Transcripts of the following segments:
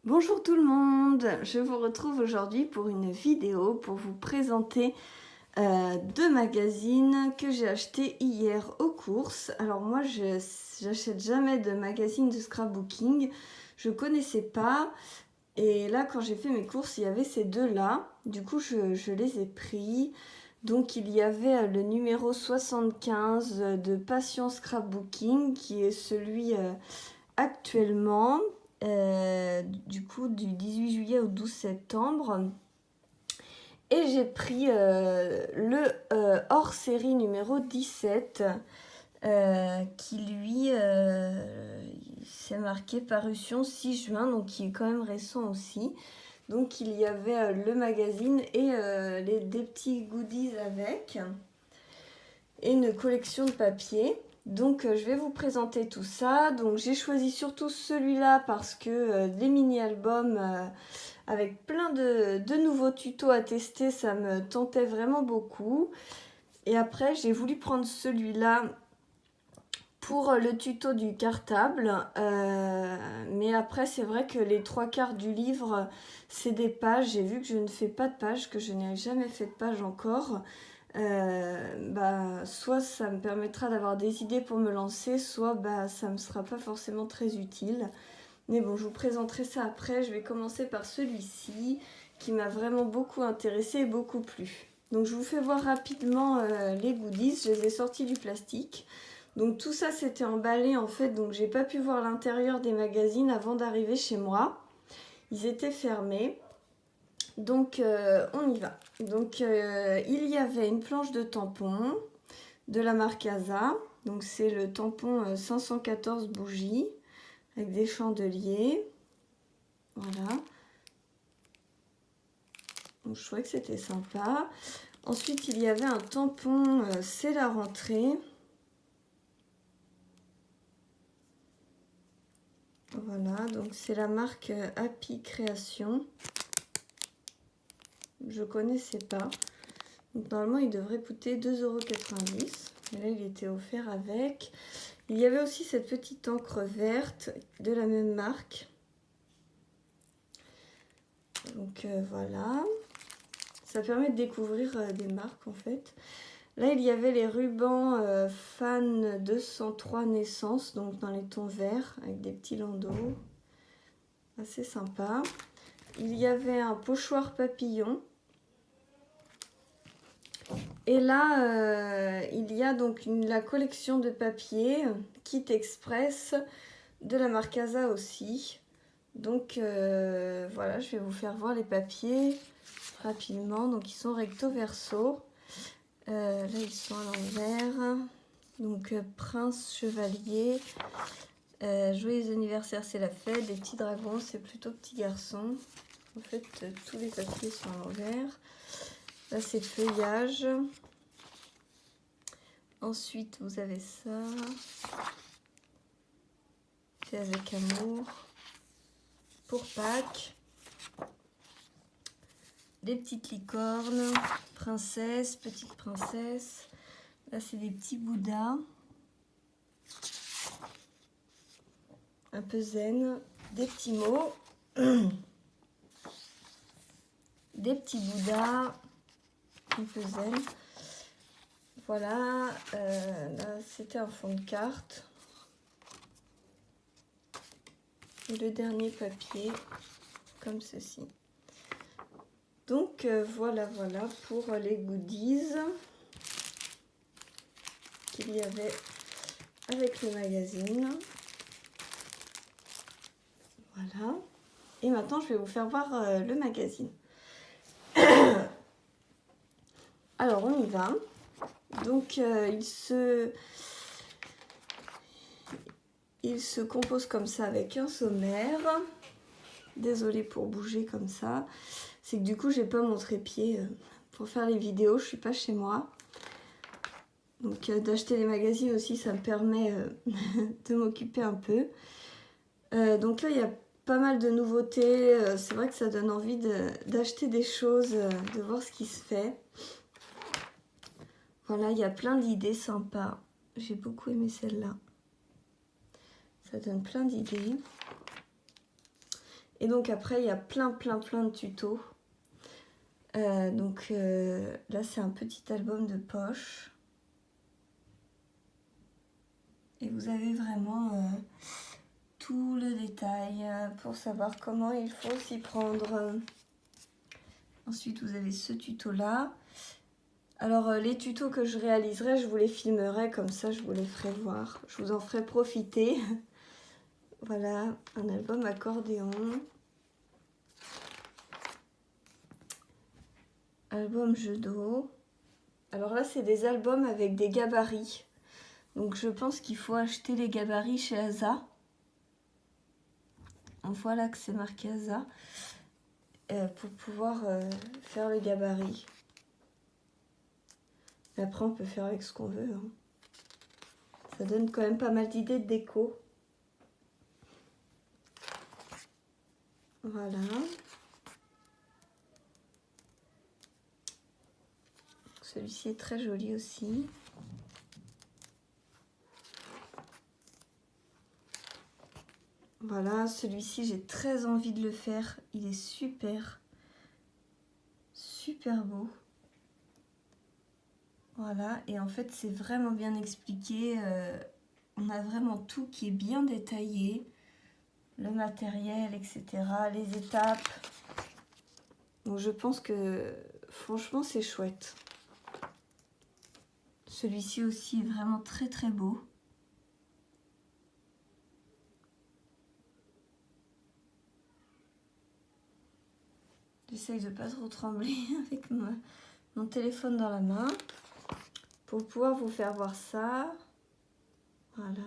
Bonjour tout le monde, je vous retrouve aujourd'hui pour une vidéo pour vous présenter deux magazines que j'ai achetés hier aux courses. Alors moi j'achète jamais de magazines de scrapbooking, je connaissais pas et là quand j'ai fait mes courses il y avait ces deux là, du coup je les ai pris. Donc il y avait le numéro 75 de Passion Scrapbooking qui est celui actuellement. Du coup du 18 juillet au 12 septembre. Et j'ai pris le hors-série numéro 17 qui lui c'est marqué parution 6 juin, donc qui est quand même récent aussi. Donc il y avait le magazine et des petits goodies avec et une collection de papier. Donc je vais vous présenter tout ça. Donc j'ai choisi surtout celui-là parce que des mini-albums avec plein de nouveaux tutos à tester, ça me tentait vraiment beaucoup. Et après j'ai voulu prendre celui-là pour le tuto du cartable. Mais après c'est vrai que les 3/4 du livre c'est des pages. J'ai vu que je ne fais pas de pages, que je n'ai jamais fait de pages encore. Soit ça me permettra d'avoir des idées pour me lancer, soit ça me sera pas forcément très utile. Mais bon, je vous présenterai ça après. Je vais commencer par celui-ci qui m'a vraiment beaucoup intéressée et beaucoup plu. Donc je vous fais voir rapidement les goodies. Je les ai sortis du plastique. Donc tout ça c'était emballé en fait, donc j'ai pas pu voir l'intérieur des magazines avant d'arriver chez moi. Ils étaient fermés. Donc on y va. Donc il y avait une planche de tampons de la marque Asa. Donc c'est le tampon 514 bougies avec des chandeliers. Voilà. Donc je trouvais que c'était sympa. Ensuite il y avait un tampon c'est la rentrée. Voilà, donc c'est la marque Happy Création. Je connaissais pas. Donc normalement il devrait coûter 2,90 €. Mais là il était offert avec. Il y avait aussi cette petite encre verte de la même marque. Donc voilà. Ça permet de découvrir des marques en fait. Là il y avait les rubans Fan 203 Naissance, donc dans les tons verts avec des petits landaux. Assez sympa. Il y avait un pochoir papillon. Et là, il y a donc la collection de papier Kit Express de la marque Asa aussi. Donc voilà, je vais vous faire voir les papiers rapidement. Donc ils sont recto verso. Là ils sont à l'envers. Donc prince, chevalier. Joyeux anniversaire, c'est la fête. Des petits dragons, c'est plutôt petit garçon. En fait, tous les papiers sont à l'envers. Là c'est feuillage. Ensuite, vous avez ça. Fait avec amour. Pour Pâques. Des petites licornes. Princesse, petite princesse. Là, c'est des petits bouddhas. Un peu zen. Des petits mots. Des petits bouddhas. Un peu zen. Voilà. Là, c'était un fond de carte. Et le dernier papier, comme ceci. Donc voilà pour les goodies qu'il y avait avec le magazine. Voilà. Et maintenant, je vais vous faire voir le magazine. Alors, on y va. Donc, il se compose comme ça avec un sommaire. Désolée pour bouger comme ça. C'est que du coup, j'ai pas mon trépied pour faire les vidéos. Je suis pas chez moi. Donc, d'acheter les magazines aussi, ça me permet de m'occuper un peu. Donc là, il y a pas mal de nouveautés. C'est vrai que ça donne envie d'acheter des choses, de voir ce qui se fait. Voilà, il y a plein d'idées sympas. J'ai beaucoup aimé celle-là. Ça donne plein d'idées. Et donc après, il y a plein de tutos. Là, c'est un petit album de poche. Et vous avez vraiment tout le détail pour savoir comment il faut s'y prendre. Ensuite, vous avez ce tuto-là. Alors, les tutos que je réaliserai, je vous les filmerai, comme ça, je vous les ferai voir. Je vous en ferai profiter. Voilà, un album accordéon. Album jeu d'eau. Alors là, c'est des albums avec des gabarits. Donc, je pense qu'il faut acheter les gabarits chez Asa. Voilà que c'est marqué Asa. Pour pouvoir faire le gabarit. Et après, on peut faire avec ce qu'on veut. Hein. Ça donne quand même pas mal d'idées de déco. Voilà. Celui-ci est très joli aussi. Voilà, celui-ci, j'ai très envie de le faire. Il est super beau. Voilà, et en fait, c'est vraiment bien expliqué. On a vraiment tout qui est bien détaillé. Le matériel, etc. Les étapes. Donc, je pense que, franchement, c'est chouette. Celui-ci aussi est vraiment très beau. J'essaye de pas trop trembler avec mon téléphone dans la main pour pouvoir vous faire voir ça. Voilà.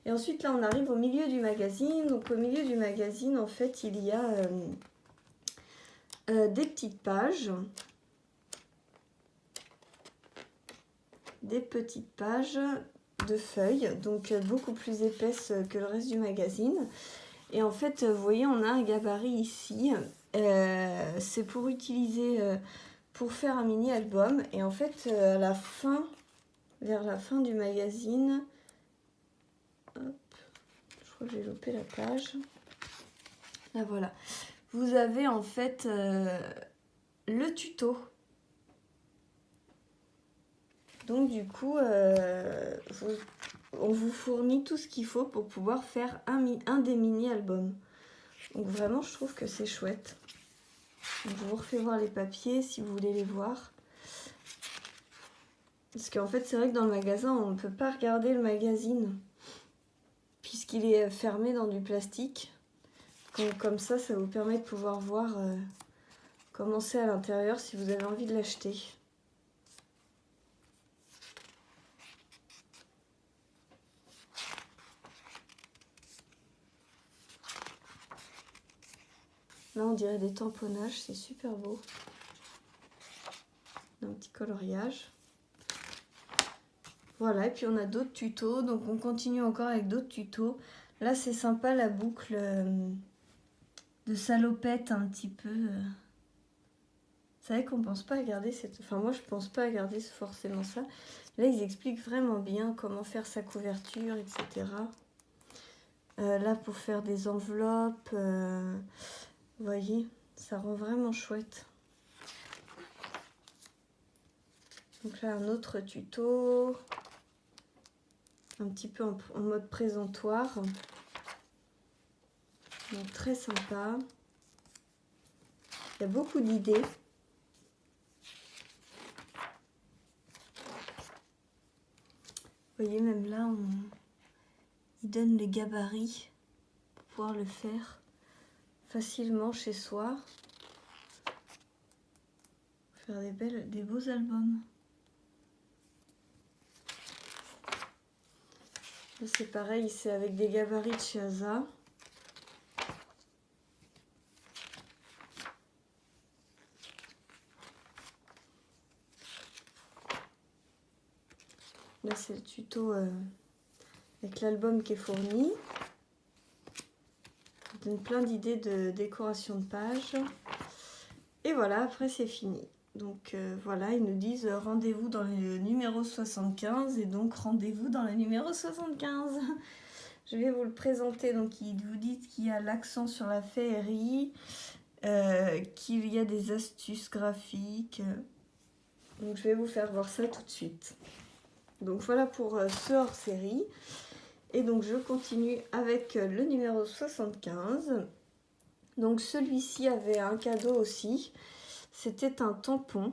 Et ensuite, là, on arrive au milieu du magazine. Donc, au milieu du magazine, en fait, il y a des petites pages. Des petites pages de feuilles, donc beaucoup plus épaisses que le reste du magazine. Et en fait, vous voyez, on a un gabarit ici. C'est pour utiliser, pour faire un mini-album. Et en fait, à la fin, vers la fin du magazine, hop, je crois que j'ai loupé la page. Là, voilà. Vous avez en fait le tuto. Donc du coup, on vous fournit tout ce qu'il faut pour pouvoir faire un des mini-albums. Donc vraiment, je trouve que c'est chouette. Donc, je vous refais voir les papiers si vous voulez les voir. Parce qu'en fait, c'est vrai que dans le magasin, on ne peut pas regarder le magazine. Puisqu'il est fermé dans du plastique. Donc, comme ça vous permet de pouvoir voir comment c'est à l'intérieur si vous avez envie de l'acheter. Là, on dirait des tamponnages, c'est super beau. Un petit coloriage. Voilà, et puis on a d'autres tutos, donc on continue encore avec d'autres tutos. Là, c'est sympa la boucle de salopette un petit peu. C'est vrai qu'on pense pas à garder cette... Enfin, moi, je pense pas à garder forcément ça. Là, ils expliquent vraiment bien comment faire sa couverture, etc. Là, pour faire des enveloppes... Vous voyez, ça rend vraiment chouette. Donc là, un autre tuto. Un petit peu en mode présentoir. Donc très sympa. Il y a beaucoup d'idées. Vous voyez, même là, il donne les gabarits pour pouvoir le faire facilement chez soi. Faire des beaux albums. Là, c'est pareil, c'est avec des gabarits de chez Asa. Là, c'est le tuto avec l'album qui est fourni. Il donne plein d'idées de décoration de pages. Et voilà, après c'est fini. Donc voilà, ils nous disent rendez-vous dans le numéro 75 et donc rendez-vous dans le numéro 75. Je vais vous le présenter. Donc, ils vous disent qu'il y a l'accent sur la féerie, qu'il y a des astuces graphiques. Donc, je vais vous faire voir ça tout de suite. Donc, voilà pour ce hors-série. Et donc, je continue avec le numéro 75. Donc, celui-ci avait un cadeau aussi. C'était un tampon,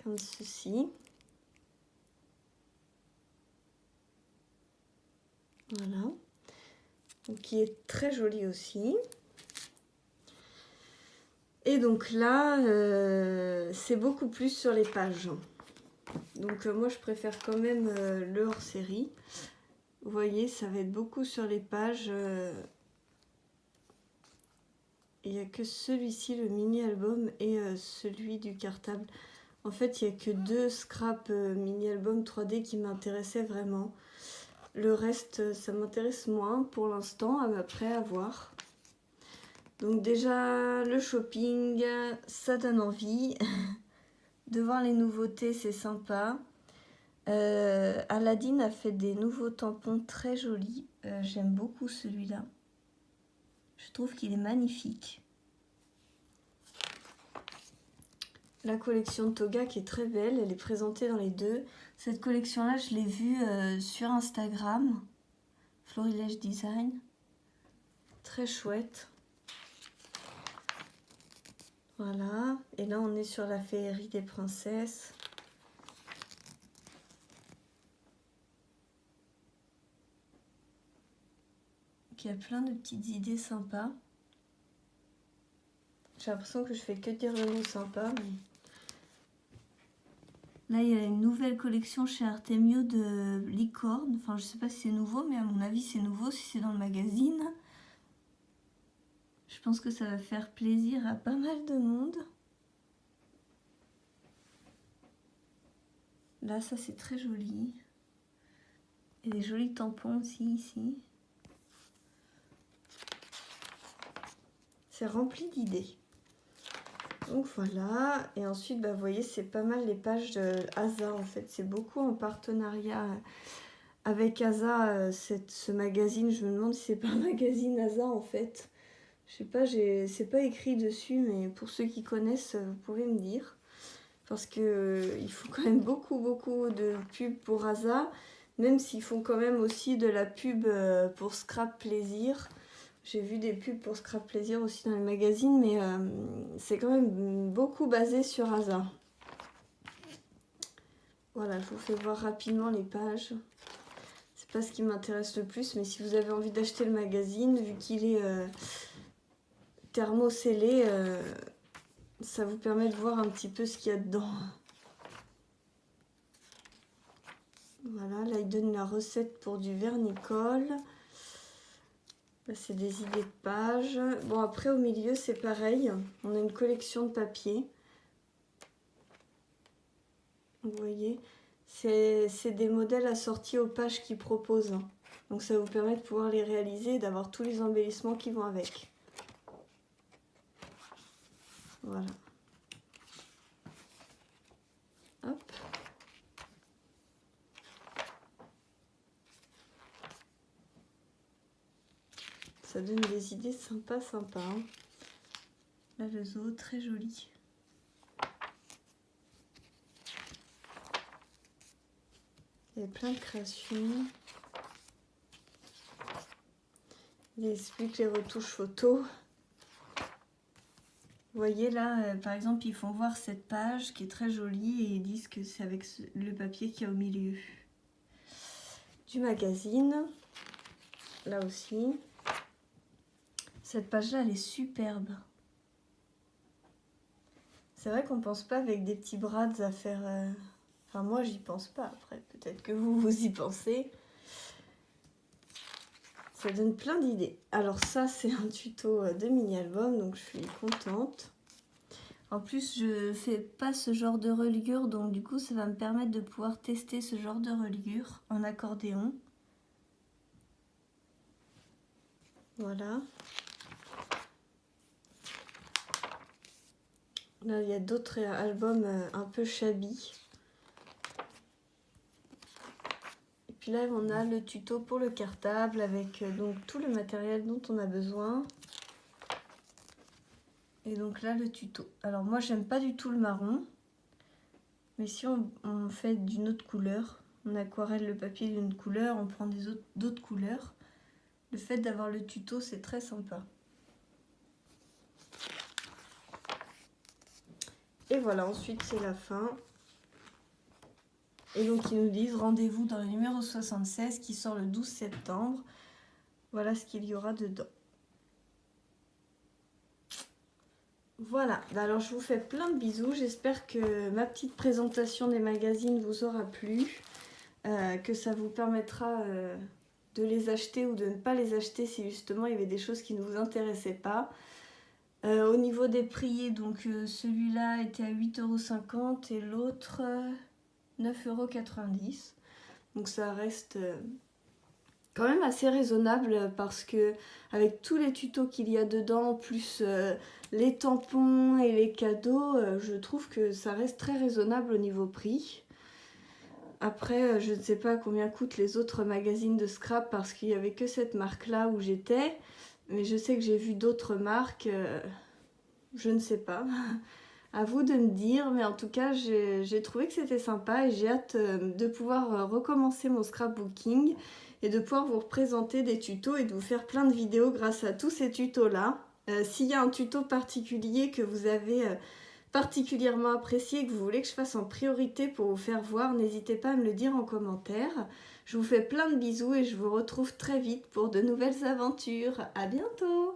comme ceci. Voilà. Donc, qui est très joli aussi. Et donc là, c'est beaucoup plus sur les pages. Donc moi, je préfère quand même le hors-série. Vous voyez, ça va être beaucoup sur les pages. Il n'y a que celui-ci, le mini-album, et celui du cartable. En fait, il n'y a que 2 scraps mini-album 3D qui m'intéressaient vraiment. Le reste, ça m'intéresse moins pour l'instant, après à voir. Donc déjà, le shopping, ça donne envie. De voir les nouveautés, c'est sympa. Aladdin a fait des nouveaux tampons très jolis. J'aime beaucoup celui-là. Je trouve qu'il est magnifique. La collection Toga qui est très belle, elle est présentée dans les 2. Cette collection-là, je l'ai vue sur Instagram. Florilège Design. Très chouette. Voilà. Et là, on est sur la féerie des princesses. Il y a plein de petites idées sympas. J'ai l'impression que je fais que dire le mot sympa. Mais... Là, il y a une nouvelle collection chez Artemio de licorne. Enfin, je sais pas si c'est nouveau, mais à mon avis, c'est nouveau si c'est dans le magazine. Je pense que ça va faire plaisir à pas mal de monde. Là, ça, c'est très joli. Et des jolis tampons aussi, ici. C'est rempli d'idées. Donc voilà, et ensuite, bah, vous voyez, c'est pas mal les pages de Asa en fait. C'est beaucoup en partenariat avec Asa, ce magazine. Je me demande si c'est pas un magazine Asa en fait. Je sais pas, c'est pas écrit dessus, mais pour ceux qui connaissent, vous pouvez me dire. Parce que ils font quand même beaucoup de pubs pour Asa, même s'ils font quand même aussi de la pub pour Scrap Plaisir. J'ai vu des pubs pour Scrap Plaisir aussi dans les magazines, mais c'est quand même beaucoup basé sur Asa. Voilà, je vous fais voir rapidement les pages. C'est pas ce qui m'intéresse le plus, mais si vous avez envie d'acheter le magazine, vu qu'il est thermoscellé, ça vous permet de voir un petit peu ce qu'il y a dedans. Voilà, là il donne la recette pour du vernicole. Là, c'est des idées de pages. Bon, après, au milieu, c'est pareil. On a une collection de papier. Vous voyez, c'est des modèles assortis aux pages qu'ils proposent. Donc, ça vous permet de pouvoir les réaliser et d'avoir tous les embellissements qui vont avec. Voilà. Hop. Ça donne des idées sympas. Hein. Là, le zoo, très joli. Il y a plein de créations. Il explique les retouches photos. Vous voyez là, par exemple, ils font voir cette page qui est très jolie et ils disent que c'est avec le papier qu'il y a au milieu. Du magazine, là aussi. Cette page-là, elle est superbe. C'est vrai qu'on pense pas avec des petits brads à faire... Enfin, moi, j'y pense pas. Après, peut-être que vous y pensez. Ça donne plein d'idées. Alors ça, c'est un tuto de mini-album, donc je suis contente. En plus, je fais pas ce genre de reliure, donc du coup, ça va me permettre de pouvoir tester ce genre de reliure en accordéon. Voilà. Là, il y a d'autres albums un peu shabby. Puis là on a le tuto pour le cartable avec donc tout le matériel dont on a besoin. Et donc là le tuto. Alors moi j'aime pas du tout le marron. Mais si on fait d'une autre couleur, on aquarelle le papier d'une couleur, on prend d'autres couleurs. Le fait d'avoir le tuto, c'est très sympa. Et voilà, ensuite c'est la fin. Et donc ils nous disent rendez-vous dans le numéro 76 qui sort le 12 septembre. Voilà ce qu'il y aura dedans. Voilà, alors je vous fais plein de bisous. J'espère que ma petite présentation des magazines vous aura plu. Que ça vous permettra de les acheter ou de ne pas les acheter si justement il y avait des choses qui ne vous intéressaient pas. Au niveau des prix, donc celui-là était à 8,50 € et l'autre 9,90 €. Donc ça reste quand même assez raisonnable parce que avec tous les tutos qu'il y a dedans, plus les tampons et les cadeaux, je trouve que ça reste très raisonnable au niveau prix. Après, je ne sais pas combien coûtent les autres magazines de scrap parce qu'il n'y avait que cette marque-là où j'étais. Mais je sais que j'ai vu d'autres marques, je ne sais pas. À vous de me dire, mais en tout cas, j'ai trouvé que c'était sympa et j'ai hâte de pouvoir recommencer mon scrapbooking et de pouvoir vous représenter des tutos et de vous faire plein de vidéos grâce à tous ces tutos-là. S'il y a un tuto particulier que vous avez particulièrement apprécié et que vous voulez que je fasse en priorité pour vous faire voir, n'hésitez pas à me le dire en commentaire. Je vous fais plein de bisous et je vous retrouve très vite pour de nouvelles aventures. À bientôt!